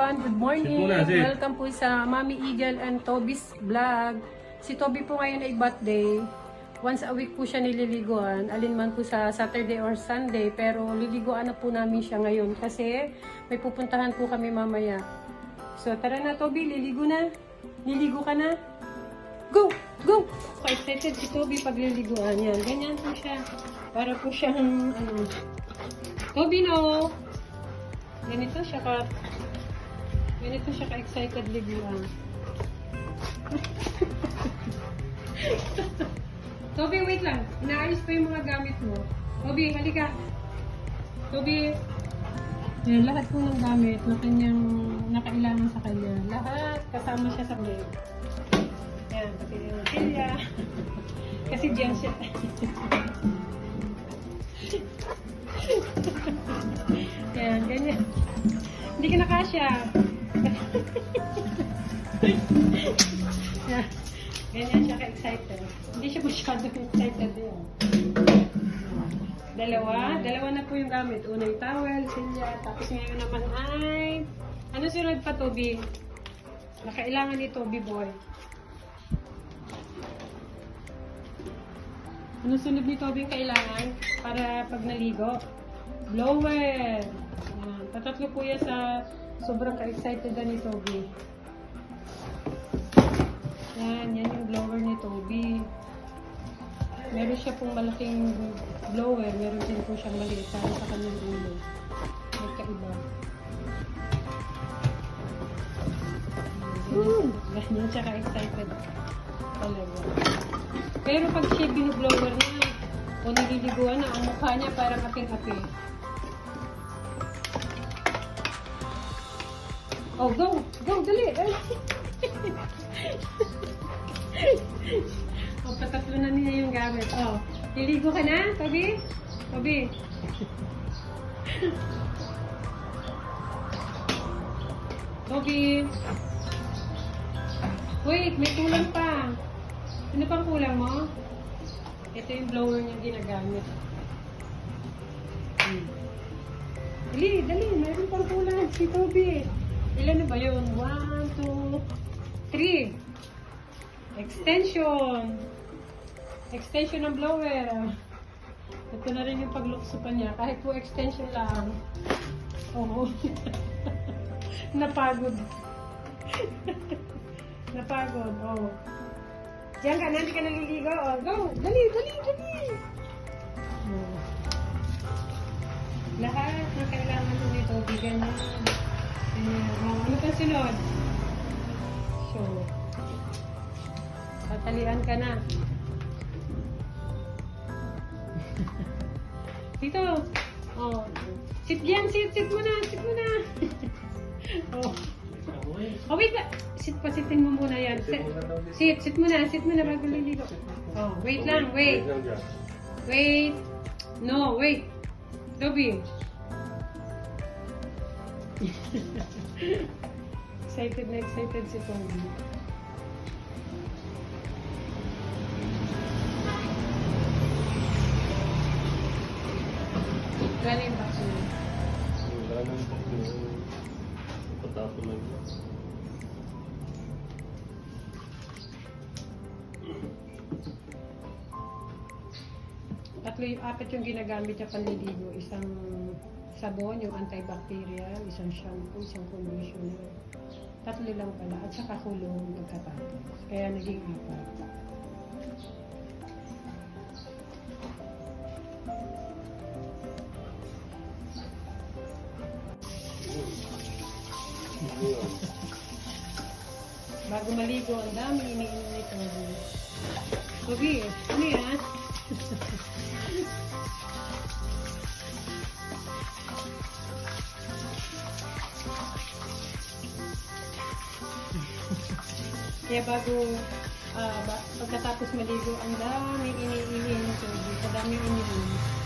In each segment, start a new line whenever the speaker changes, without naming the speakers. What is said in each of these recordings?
everyone, good morning. Welcome po sa Mommy Eagle and Toby's vlog. Si Toby po ngayon ay birthday. Once a week po siya nililiguan, alinman po sa Saturday or Sunday. Pero liliguan na po namin siya ngayon kasi may pupuntahan po kami mamaya. So tara na Toby, liligo na. Liligo ka na. Go! Go! So excited si Toby pag liliguan. Yan, ganyan po siya. Para po siyang Toby no! Ganito siya ka-excited liguan. Toby, wait lang. Inaayos pa yung mga gamit mo. Toby, halika. Toby. Yan, lahat po ng gamit na kanyang nakailangan sa kanya. Lahat kasama siya sa bag. Yan, pati yung silya. Kasi diyan siya. Yan, ganyan. Hindi ka nakasya. Yan. Ganyan siya ka-excited. Hindi siya masyadong excited yun. Dalawa na po yung gamit. Unang towel, silya. Tapos ngayon naman ay... Ano sunod pa, Toby? Nakailangan ni Toby boy. Ano sunod ni Toby kailangan para pag naligo? Blower. Tatatlo po yan sa sobrang ka-excited na ni Toby. Yan yung blower ni Toby. Meron siya pong malaking blower. Meron din po siyang maliit sa kanyang ulo. Magkaiba. Ganyan siya ka-excited talaga. Pero pag siya binublower niya, o nililiguan na, ang mukha niya parang aping-api. Oh, go! Go! Dali! Oh, patatlo na niya yung gamit. Oh, liligo ka na, Toby? Toby? Toby? Wait, may kulang pa. Ano pang kulang mo? Ito yung blower niya ginagamit. Dali, mayroon pang kulang si Toby. Ilan na ba yun? 1, 2, 3. Extension. Extension ng blower. Ito na rin yung pagluksupan niya. Kahit po extension lang. Oo. Napagod. Napagod. Oo. Diyan ka na, hindi ka naliligo. Oh, go! Dali! Lahat na kailangan mo nito, bigyan niya. Ano pa sunod? So, tatalian ka na. Dito. Oh. Sit mo na. Oh. Oh, wait na. Sitin mo muna yan. Sit mo na bago liligo. Oh, wait lang, wait. No, wait. Toby. Excited si Toby. Galing ba siya?
Galing ba siya? Patapon lang.
Apat yung ginagamit niya panliligo. Isang sabon, yung antibacterial, isang shampoo, isang conditioner. 3 lang pala. At saka kulong pagkatapos. Kaya naging 4. Bago maligo, ang dami iniinom nito. Toby, ano yan? Kaya pagkatapos maligo, ang dami iniinom nito. Ang dami iniinom.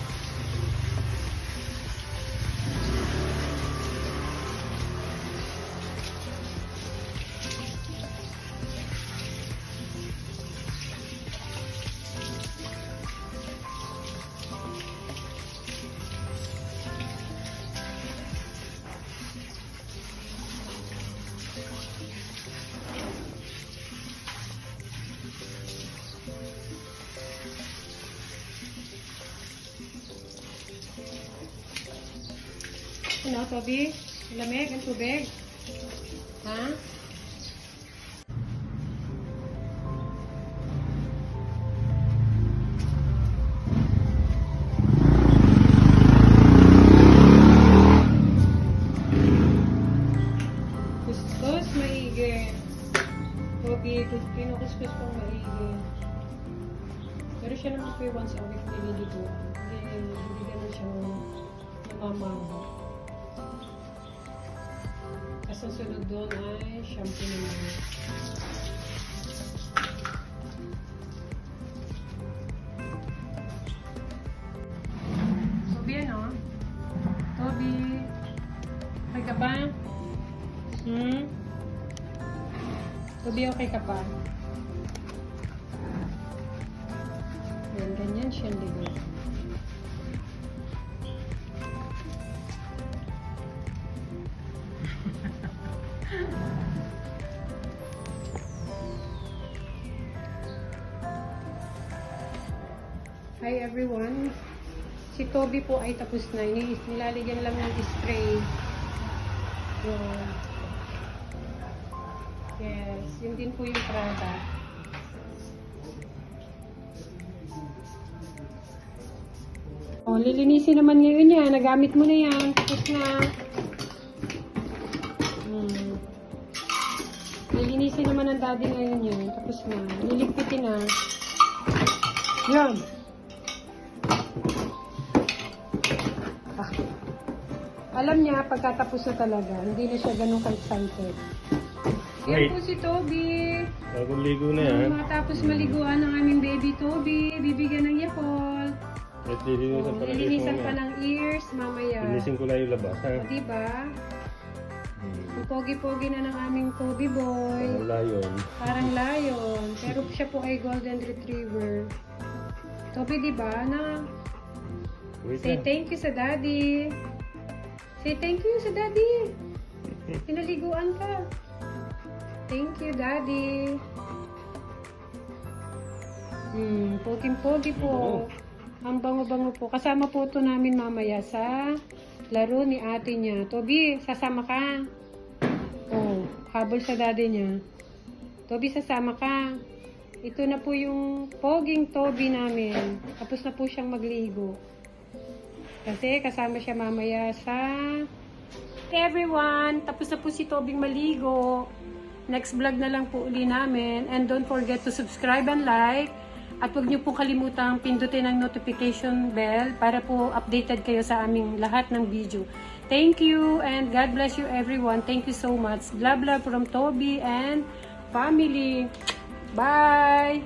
Ano, Toby? Lamig ang tubig? Ha? Kuskus, maigi. Toby, kinukuskus pang maigi. Pero siya naman po yung once a week nililigo. Hindi ganun siyang namamaho. Ang sunod doon ay shampoo naman. Toby, ano? Toby, okay ka ba? Toby, okay ka pa? Yan, ganyan siya ligo. Hi everyone. Si Toby po ay tapos na. Nilalagyan lang ng spray. Yun. Yes. Yun din po yung Prada. Oh, lilinisin naman ngayon yan. Nagamit mo na yan. Tapos na. Lilinisin naman ng daddy ngayon yan. Tapos na. Niligpitin na. Yan. Alam niya, pagkatapos na talaga, hindi na siya ganun ka-excited. Yan po si Toby.
Bagong ligo na yan.
Matapos maliguan ng aming baby Toby, bibigyan ng Yakult.
At lilinisan pa ng
Lilinisan pa ng ears mamaya.
Linisin ko lang yung labas, ha?
O diba? Ang pogi-pogi na ng aming Toby boy.
Parang layon.
Parang lion. Pero siya po ay golden retriever. Toby, diba? Na,
Wait
say
lang.
thank you sa daddy. Say thank you sa daddy. Pinaliguan ka. Thank you, daddy. Poging-pogi po. Ang bango-bango po. Kasama po ito namin mamaya sa laro ni ate niya. Toby, sasama ka. Oh, habol sa daddy niya. Toby, sasama ka. Ito na po yung poging Toby namin. Tapos na po siyang magligo. Kasi kasama siya mamaya sa everyone. Tapos na po si Tobing maligo. Next vlog na lang po uli namin. And don't forget to subscribe and like. At huwag niyo po kalimutang pindutin ang notification bell para po updated kayo sa aming lahat ng video. Thank you and God bless you everyone. Thank you so much. Blah blah from Toby and family. Bye!